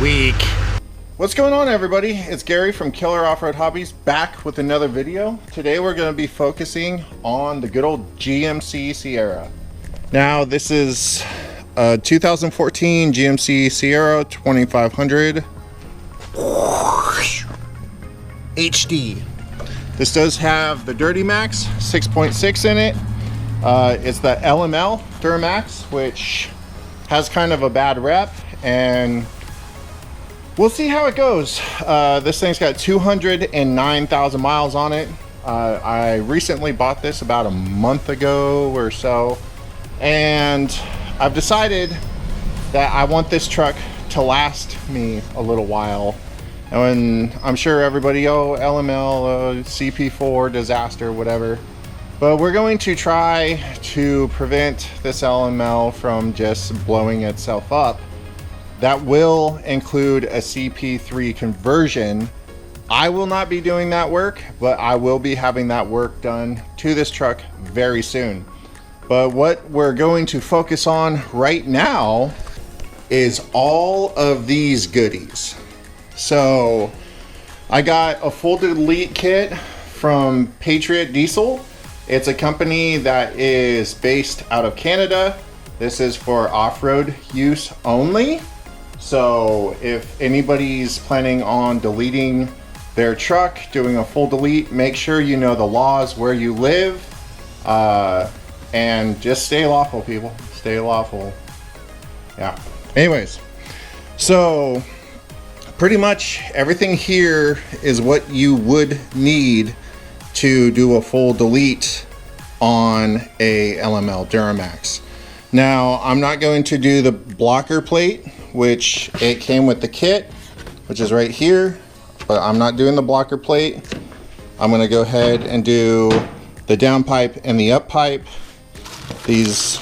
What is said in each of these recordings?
week. What's going on, everybody? It's Gary from Killer Off-Road Hobbies, back with another video. Today we're going to be focusing on the good old GMC Sierra. Now this is a 2014 GMC Sierra 2500 HD. This does have the Duramax 6.6 in it. It's the LML Duramax, which has kind of a bad rep, and we'll see how it goes. This thing's got 209,000 miles on it. I recently bought this about a month ago or so, and I've decided that I want this truck to last me a little while. And I'm sure everybody, LML, CP4, disaster, whatever. But we're going to try to prevent this LML from just blowing itself up. That will include a CP3 conversion. I will not be doing that work, but I will be having that work done to this truck very soon. But what we're going to focus on right now is all of these goodies. So I got a full delete kit from Patriots Diesel. It's a company that is based out of Canada. This is for off-road use only. So if anybody's planning on deleting their truck, doing a full delete, make sure you know the laws where you live, and just stay lawful, people. Stay lawful. Yeah. Anyways, so pretty much everything here is what you would need to do a full delete on a LML Duramax. Now, I'm not going to do the blocker plate, which it came with the kit, which is right here, but I'm not doing the blocker plate. I'm gonna go ahead and do the down pipe and the up pipe. This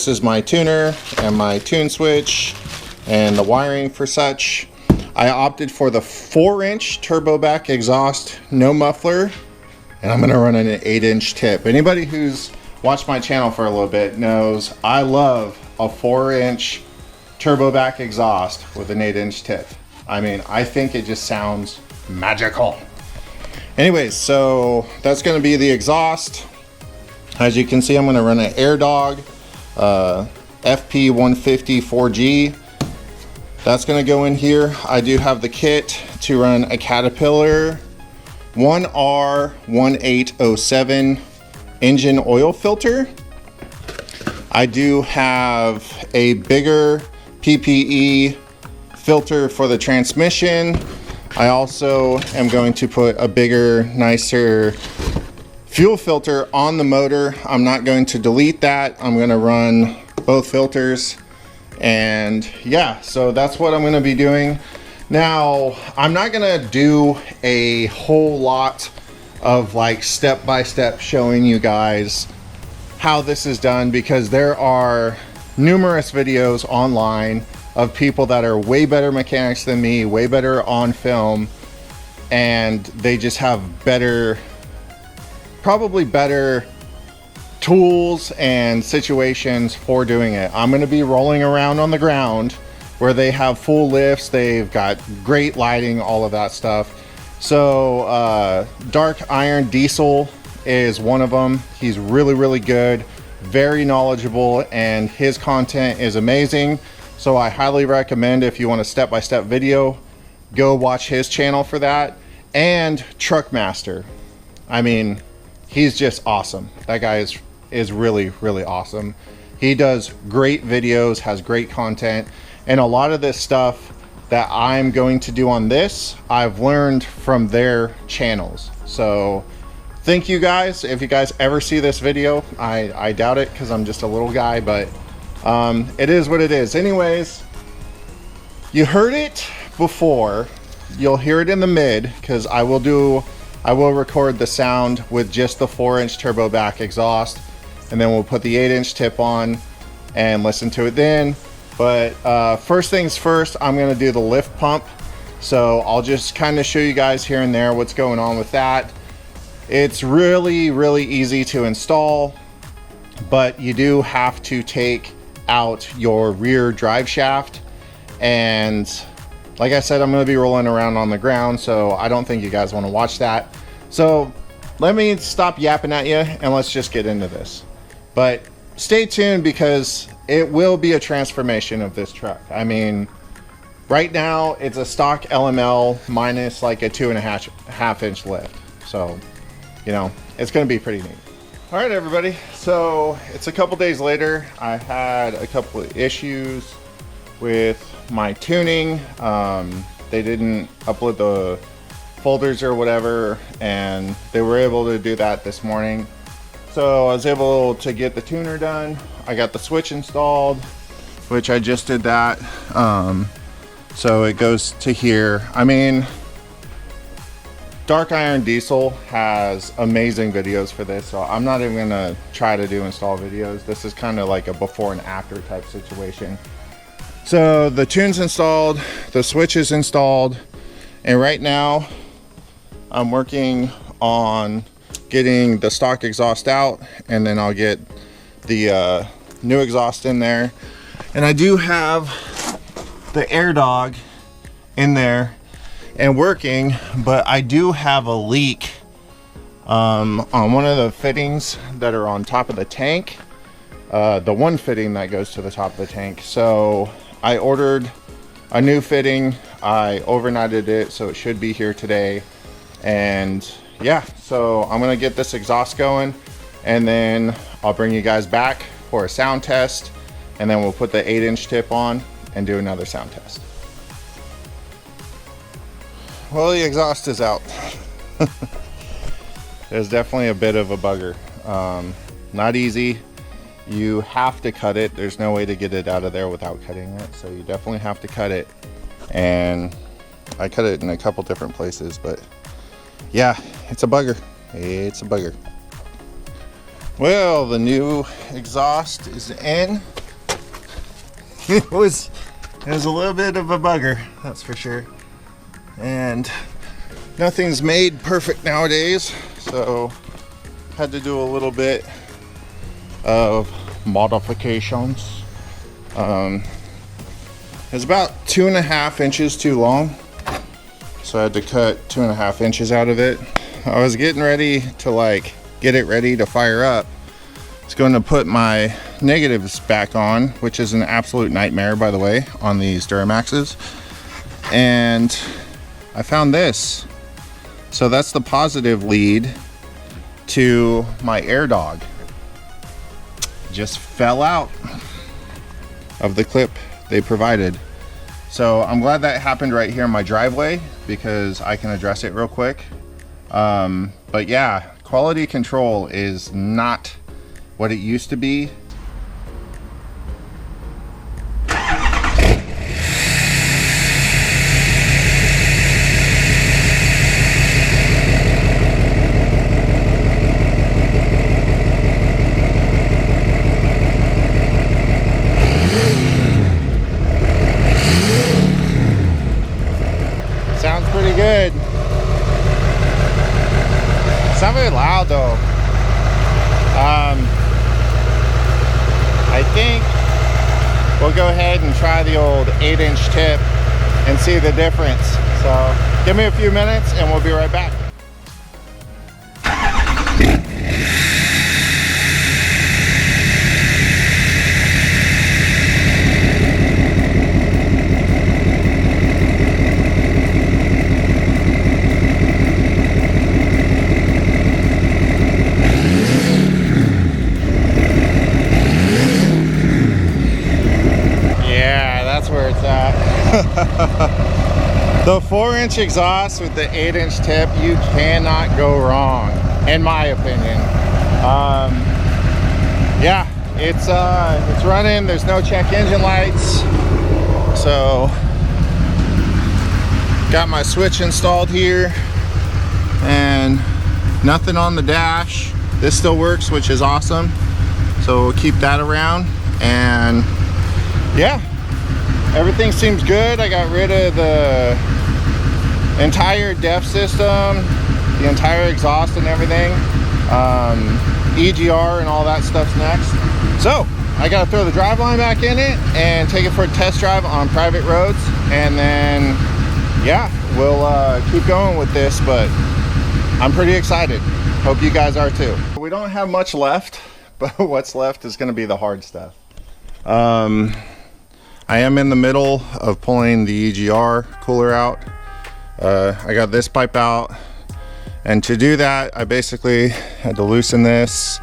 is my tuner and my tune switch and the wiring for such. I opted for the 4-inch turbo back exhaust, no muffler, and I'm gonna run an 8-inch tip. Anybody who's watched my channel for a little bit knows I love a 4-inch turbo back exhaust with an 8-inch tip. I mean, I think it just sounds magical. Anyways, so that's gonna be the exhaust. As you can see, I'm gonna run an AirDog FP150 4G. That's gonna go in here. I do have the kit to run a Caterpillar 1R1807 engine oil filter. I do have a bigger PPE filter for the transmission. I also am going to put a bigger, nicer fuel filter on the motor. I'm not going to delete that. I'm gonna run both filters. And yeah, so that's what I'm gonna be doing. Now, I'm not gonna do a whole lot of like step-by-step showing you guys how this is done, because there are numerous videos online of people that are way better mechanics than me, way better on film, and they just have probably better tools and situations for doing it. I'm going to be rolling around on the ground where they have full lifts, they've got great lighting, all of that stuff. So Dark Iron Diesel is one of them. He's really good, very knowledgeable, and his content is amazing. So I highly recommend, if you want a step-by-step video, go watch his channel for that. And Truckmaster, I mean, he's just awesome. That guy is really awesome. He does great videos, has great content, and a lot of this stuff that I'm going to do on this, I've learned from their channels. So thank you guys. If you guys ever see this video, I doubt it, because I'm just a little guy, but it is what it is. Anyways, you heard it before. You'll hear it in the mid, because I will record the sound with just the 4-inch turbo back exhaust, and then we'll put the 8-inch tip on and listen to it then. But first things first, I'm gonna do the lift pump. So I'll just kind of show you guys here and there what's going on with that. It's really easy to install, but you do have to take out your rear drive shaft And like I said, I'm going to be rolling around on the ground, so I don't think you guys want to watch that. So let me stop yapping at you and let's just get into this. But stay tuned, because it will be a transformation of this truck. I mean, right now it's a stock LML minus like a 2.5 inch lift. So, you know, it's going to be pretty neat. All right, everybody. So it's a couple days later. I had a couple of issues with my tuning. They didn't upload the folders or whatever, and they were able to do that this morning. So I was able to get the tuner done. I got the switch installed, which I just did that. So it goes to here. I mean, Dark Iron Diesel has amazing videos for this, so I'm not even gonna try to do install videos. This is kind of like a before and after type situation. So the tune's installed, the switch is installed, and right now I'm working on getting the stock exhaust out, and then I'll get the new exhaust in there. And I do have the air dog in there and working, but I do have a leak on one of the fittings that are on top of the tank, the one fitting that goes to the top of the tank. So I ordered a new fitting, I overnighted it, so it should be here today. And yeah, so I'm gonna get this exhaust going, and then I'll bring you guys back for a sound test, and then we'll put the 8-inch tip on and do another sound test. Well, the exhaust is out. There's definitely a bit of a bugger. Not easy. You have to cut it. There's no way to get it out of there without cutting it. So you definitely have to cut it. And I cut it in a couple different places, but yeah, it's a bugger. It's a bugger. Well, the new exhaust is in. It was a little bit of a bugger, that's for sure. And nothing's made perfect nowadays, so had to do a little bit of modifications. It's about 2.5 inches too long, so I had to cut 2.5 inches out of it. I was getting ready to like get it ready to fire up. It's going to put my negatives back on, which is an absolute nightmare, by the way, on these Duramaxes. And I found this. So that's the positive lead to my air dog. Just fell out of the clip they provided. So I'm glad that happened right here in my driveway, because I can address it real quick. But yeah, quality control is not what it used to be. Sounds pretty good. It's not very loud though. I think we'll go ahead and try the old 8-inch tip and see the difference. So give me a few minutes and we'll be right back. The 4-inch exhaust with the 8-inch tip, you cannot go wrong, in my opinion. Yeah, it's running. There's no check engine lights. So got my switch installed here and nothing on the dash. This still works, which is awesome. So we'll keep that around. And yeah, everything seems good. I got rid of the entire def system, the entire exhaust and everything. EGR and all that stuff's next. So I gotta throw the driveline back in it and take it for a test drive on private roads, and then yeah, we'll keep going with this, but I'm pretty excited. Hope you guys are too. We don't have much left, but what's left is gonna be the hard stuff. I am in the middle of pulling the EGR cooler out. I got this pipe out, and to do that I basically had to loosen this,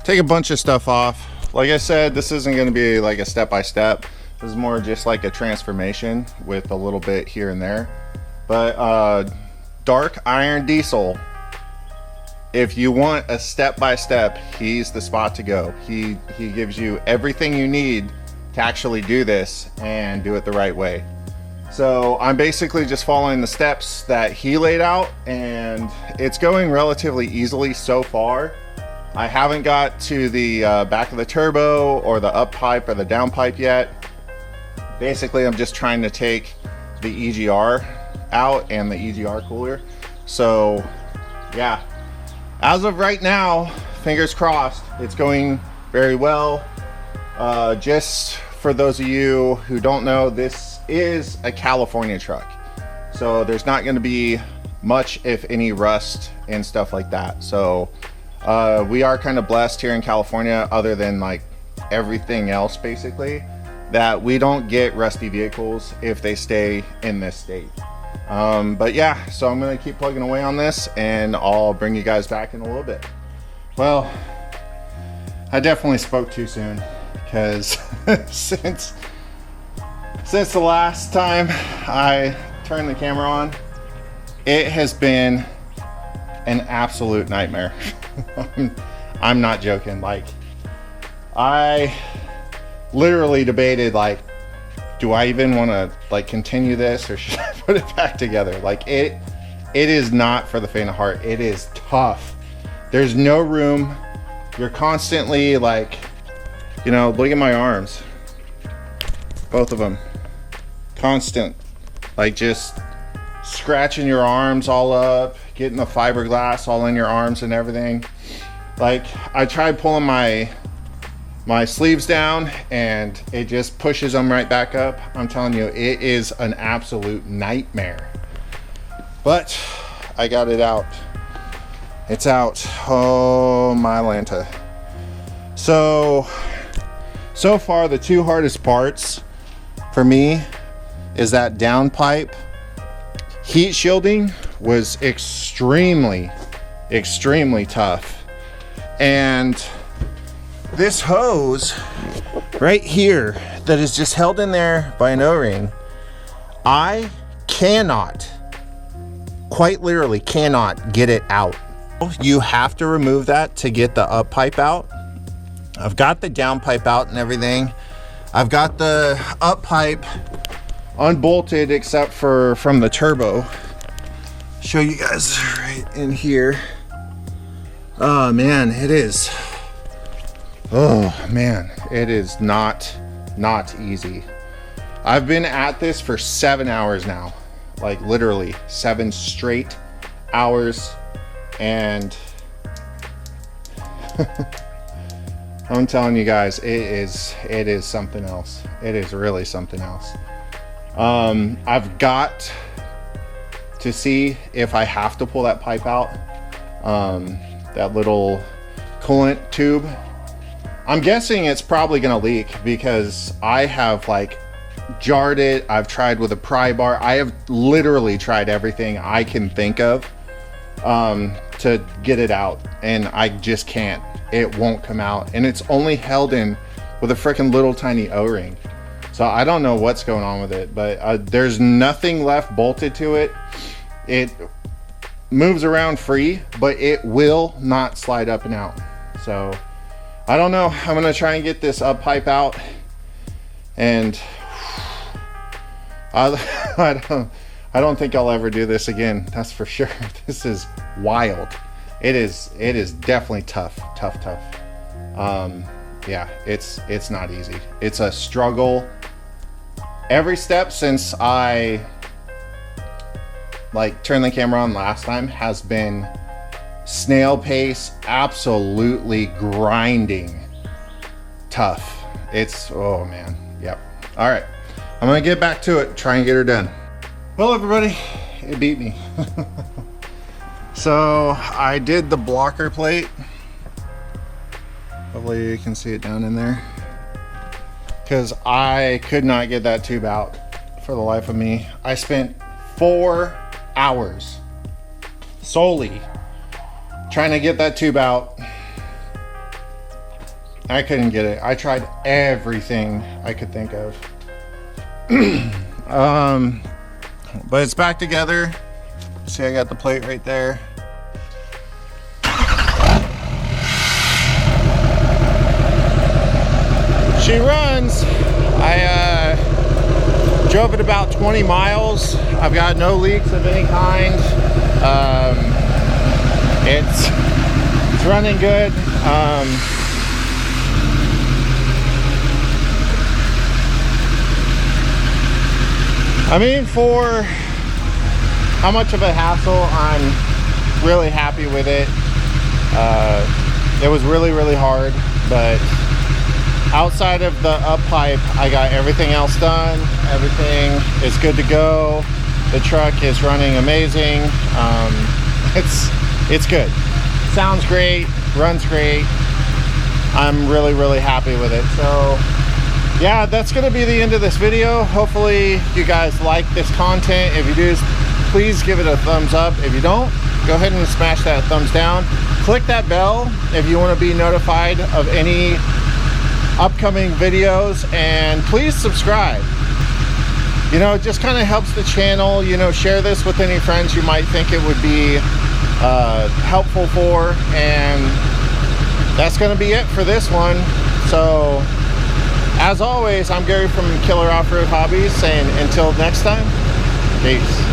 take a bunch of stuff off. Like I said, this isn't going to be like a step-by-step. This is more just like a transformation with a little bit here and there. But dark iron diesel, if you want a step-by-step, he's the spot to go. He gives you everything you need to actually do this and do it the right way. So I'm basically just following the steps that he laid out, and it's going relatively easily so far. I haven't got to the back of the turbo or the up pipe or the down pipe yet. Basically, I'm just trying to take the EGR out and the EGR cooler. So yeah, as of right now, fingers crossed, it's going very well. Just for those of you who don't know, this is a California truck, so there's not going to be much, if any, rust and stuff like that. So we are kind of blessed here in California, other than like everything else basically, that we don't get rusty vehicles if they stay in this state. But yeah, so I'm going to keep plugging away on this, and I'll bring you guys back in a little bit. Well, I definitely spoke too soon, because since the last time I turned the camera on, it has been an absolute nightmare. I'm not joking. Like, I literally debated, like, do I even want to like continue this, or should I put it back together? Like, it is not for the faint of heart. It is tough. There's no room. You're constantly like, you know, look at my arms, both of them, constant, like just scratching your arms all up, getting the fiberglass all in your arms and everything. Like, I tried pulling my sleeves down and it just pushes them right back up. I'm telling you, it is an absolute nightmare, but I got it out. It's out. Oh my Lanta. So far, the two hardest parts for me is that down pipe. Heat shielding was extremely tough, and this hose right here that is just held in there by an O-ring, I cannot, quite literally cannot get it out. You have to remove that to get the up pipe out. I've got the down pipe out and everything. I've got the up pipe unbolted except for from the turbo. Show you guys right in here. Oh man, it is. Oh man, it is not easy. I've been at this for 7 hours now, like literally 7 straight hours, and I'm telling you guys, it is something else. It is really something else. I've got to see if I have to pull that pipe out, that little coolant tube. I'm guessing it's probably gonna leak, because I have like jarred it. I've tried with a pry bar. I have literally tried everything I can think of to get it out, and I just can't. It won't come out, and it's only held in with a freaking little tiny O-ring. So I don't know what's going on with it, but there's nothing left bolted to it. It moves around free, but it will not slide up and out. So I don't know. I'm gonna try and get this up pipe out, and I don't think I'll ever do this again. That's for sure. This is wild. It is definitely tough. Yeah, it's not easy. It's a struggle. Every step since I like turned the camera on last time has been snail pace, absolutely grinding tough. It's, oh man, yep. All right, I'm gonna get back to it, try and get her done. Well, everybody, it beat me. So I did the blocker plate. Hopefully you can see it down in there, because I could not get that tube out for the life of me. I spent 4 hours solely trying to get that tube out. I couldn't get it. I tried everything I could think of. But it's back together. See, I got the plate right there. She runs. I drove it about 20 miles. I've got no leaks of any kind. It's running good. I mean, for how much of a hassle, I'm really happy with it. It was really, really hard, but outside of the up pipe, I got everything else done. Everything is good to go. The truck is running amazing. It's good. Sounds great, runs great. I'm really, really happy with it. So yeah, that's gonna be the end of this video. Hopefully you guys like this content. If you do, please give it a thumbs up. If you don't, go ahead and smash that thumbs down. Click that bell if you want to be notified of any upcoming videos, and please subscribe. You know, it just kind of helps the channel. You know, share this with any friends you might think it would be helpful for. And that's going to be it for this one. So as always, I'm Gary from Killer Off-Road Hobbies saying until next time, peace.